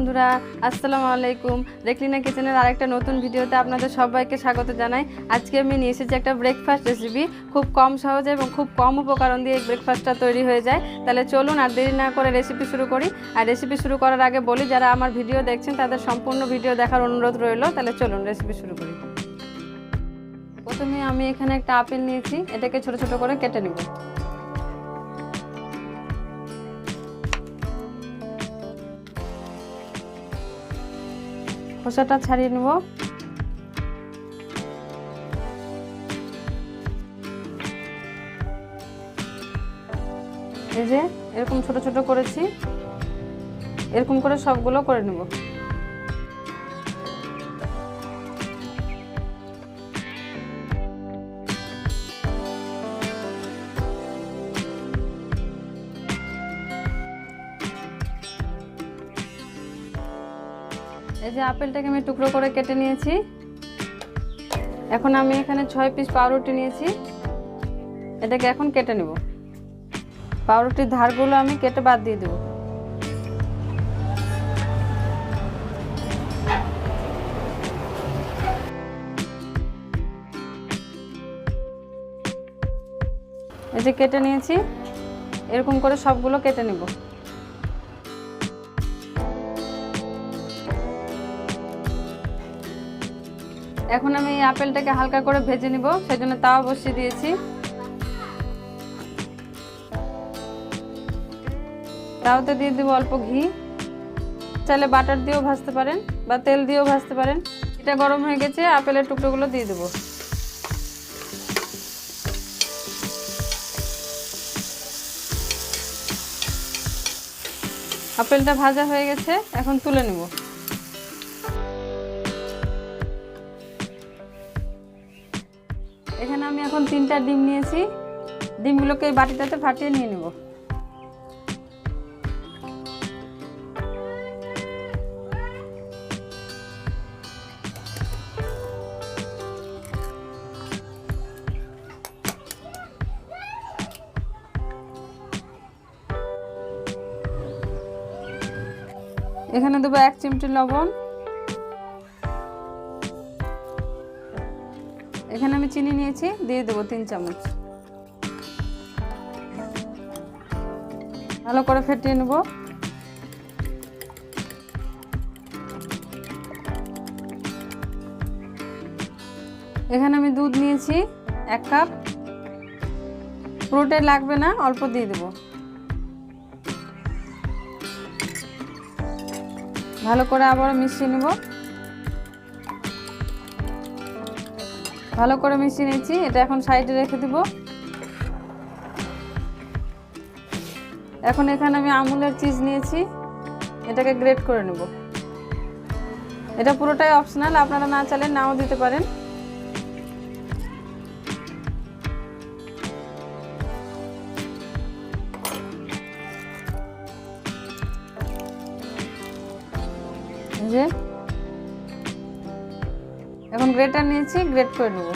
বন্ধুরা, আসসালামু আলাইকুম। রেকলিনা কিচেনের আরেকটা নতুন ভিডিওতে আপনাদের সবাইকে স্বাগত জানাই। আজকে আমি নিয়ে এসেছি একটা ব্রেকফাস্ট রেসিপি। খুব কম সহজে এবং খুব কম উপকরণ দিয়ে এই ব্রেকফাস্টটা তৈরি হয়ে যায়। তাহলে চলুন আর দেরি না করে রেসিপি শুরু করি। আর রেসিপি শুরু করার আগে বলি, যারা আমার ভিডিও দেখছেন তাদের সম্পূর্ণ ভিডিও দেখার অনুরোধ রইল। তাহলে চলুন রেসিপি শুরু করি। প্রথমে আমি এখানে একটা আপেল নিয়েছি, এটাকে ছোট ছোট করে কেটে নেব। খোসাটা ছাড়িয়ে নেব। এই যে এরকম ছোট ছোট করেছি, এরকম করে সবগুলো করে নেব। এই যে আপেলটাকে আমি টুকরো করে কেটে নিয়েছি। এখন আমি এখানে 6 পিস পাউরুটি নিয়েছি, এটাকে এখন কেটে নেব। পাউরুটির ধারগুলো আমি কেটে বাদ দিয়ে দেব। এই যে কেটে নিয়েছি, এরকম করে সবগুলো কেটে নেব। এখন আমি এই আপেলটাকে হালকা করে ভেজে নিব, সেজন্য তাওয়া বসিয়ে দিয়েছি। তাওয়াতে দিয়ে দেব অল্প ঘি। চাইলে বাটার দিয়েও ভাজতে পারেন বা তেল দিয়েও ভাজতে পারেন। এটা গরম হয়ে গেছে, আপেলের টুকরোগুলো দিয়ে দেব। আপেলটা ভাজা হয়ে গেছে, এখন তুলে নেব। এখানে আমি এখন 3টা ডিম নিয়েছি, ডিমগুলোকে এই বাটিটাতে ফাটিয়ে নিয়ে নেব। এখানে দেবো 1 চিমটি লবণ। এখানে আমি চিনি নিয়েছি, দিয়ে দেবো 3 চামচ। ভালো করে ফেটিয়ে নেব। এখানে আমি দুধ নিয়েছি 1 কাপ। পুরোটাই লাগবে না, অল্প দিয়ে দেব। ভালো করে আবার মিশিয়ে নেব। ভালো করে মিশিয়ে নিয়েছি, এটা এখন সাইডে রেখে দিব। এখন এখানে আমি আমুলের চিজ নিয়েছি, এটাকে গ্রেট করে নেব। এটা পুরোটাই অপশনাল, আপনারা না চাইলে নাও দিতে পারেন। যে এখন গ্রেটার নিয়েছি, গ্রেট করে নেব।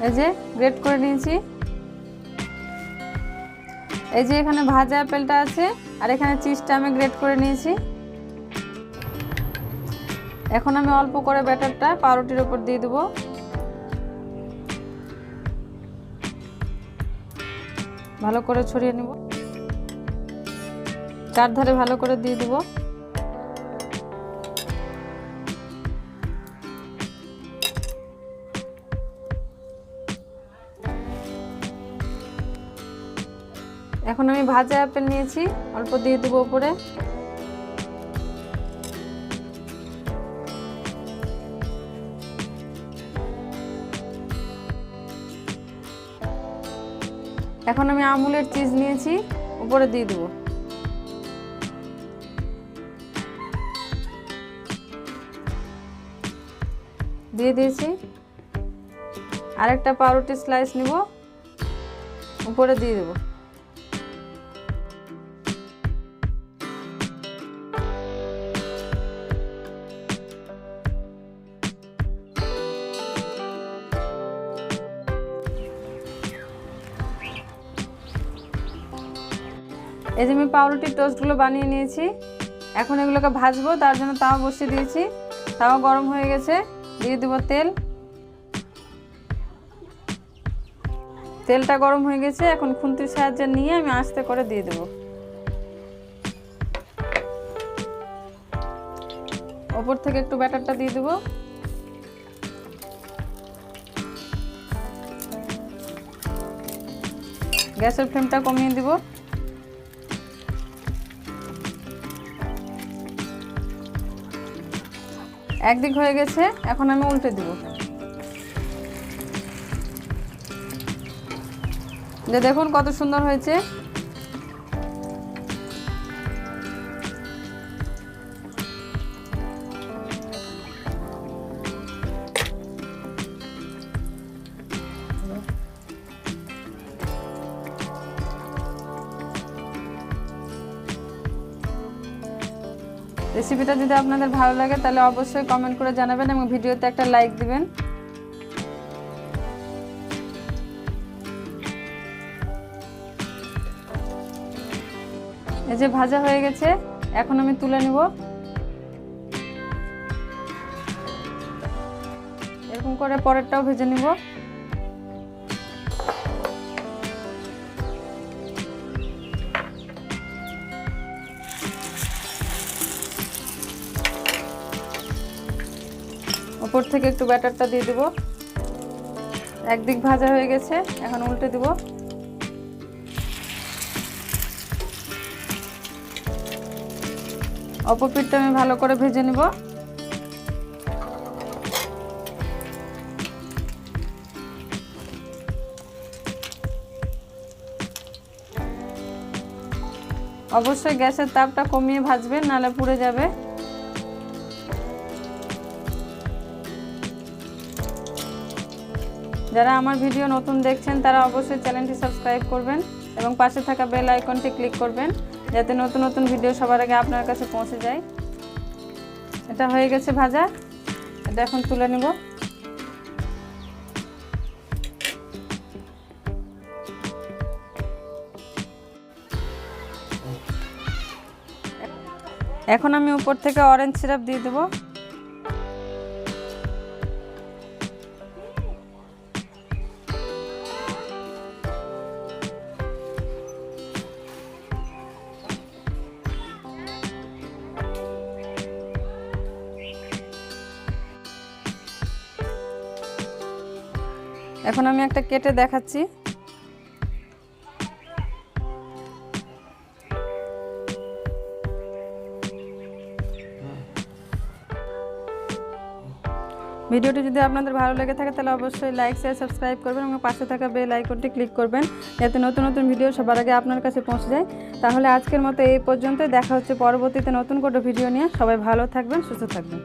এই যে গ্রেট করে নিয়েছি। এই যে এখানে ভাজা আপেলটা আছে আর এখানে চিজটা আমি গ্রেট করে নিয়েছি। এখন আমি অল্প করে ব্যাটারটা পাউরুটির উপর দিয়ে দেব। ভালো করে ছড়িয়ে নেব, চারধারে ভালো করে দিয়ে দেব। এখন আমি ভাজা আপেল নিয়েছি, অল্প দিয়ে দেবো উপরে। এখন আমি আমুলের চিজ নিয়েছি, উপরে দিয়ে দেবো। দিয়ে দিয়েছি। আরেকটা পাউরুটি স্লাইস নিব, উপরে দিয়ে দেবো। এই যে আমি পাউরুটির টোস্টগুলো বানিয়ে নিয়েছি। এখন এগুলোকে ভাজবো, তার জন্য তাওয়া বসিয়ে দিয়েছি। তাওয়া গরম হয়ে গেছে, দিয়ে দেবো তেল। তেলটা গরম হয়ে গেছে, এখন খুন্তির সাহায্যে নিয়ে আমি আস্তে করে দিয়ে দেবো। ওপর থেকে একটু ব্যাটারটা দিয়ে দেবো। গ্যাসের ফ্লেমটা কমিয়ে দিব। একদিক হয়ে গেছে, এখন আমি উল্টে দিব। যে দেখুন কত সুন্দর হয়েছে। রেসিপিটা যদি আপনাদের ভালো লাগে তাহলে অবশ্যই কমেন্ট করে জানাবেন এবং ভিডিওতে একটা লাইক দিবেন। এই যে ভাজা হয়ে গেছে, এখন আমি তুলে নিব। এরকম করে পরেরটাও ভেজে নিব। উপর থেকে একটু ব্যাটারটা দিয়ে দেব। একদিক ভাজা হয়ে গেছে, এখন উল্টে দেব। অপর পিঠটা আমি ভালো করে ভেজে নেব। অবশ্যই গ্যাসের তাপটা কমিয়ে ভাজবেন, নাহলে পুড়ে যাবে। যারা আমার ভিডিও নতুন দেখছেন তারা অবশ্যই চ্যানেলটি সাবস্ক্রাইব করবেন এবং পাশে থাকা বেল আইকনটি ক্লিক করবেন, যাতে নতুন নতুন ভিডিও সবার আগে আপনার কাছে পৌঁছে যায়। এটা হয়ে গেছে ভাজা, এটা এখন তুলে নিব। এখন আমি উপর থেকে অরেঞ্জ সিরাপ দিয়ে দেব। এখন আমি একটা কেটে দেখাচ্ছি। ভিডিওটি যদি আপনাদের ভালো লেগে থাকে তাহলে অবশ্যই লাইক শেয়ার সাবস্ক্রাইব করবেন এবং পাশে থাকা বেল আইকনটি ক্লিক করবেন, যাতে নতুন নতুন ভিডিও সবার আগে আপনার কাছে পৌঁছে যায়। তাহলে আজকের মতো এই পর্যন্ত, দেখা হচ্ছে পরবর্তীতে নতুন কোনো ভিডিও নিয়ে। সবাই ভালো থাকবেন, সুস্থ থাকবেন।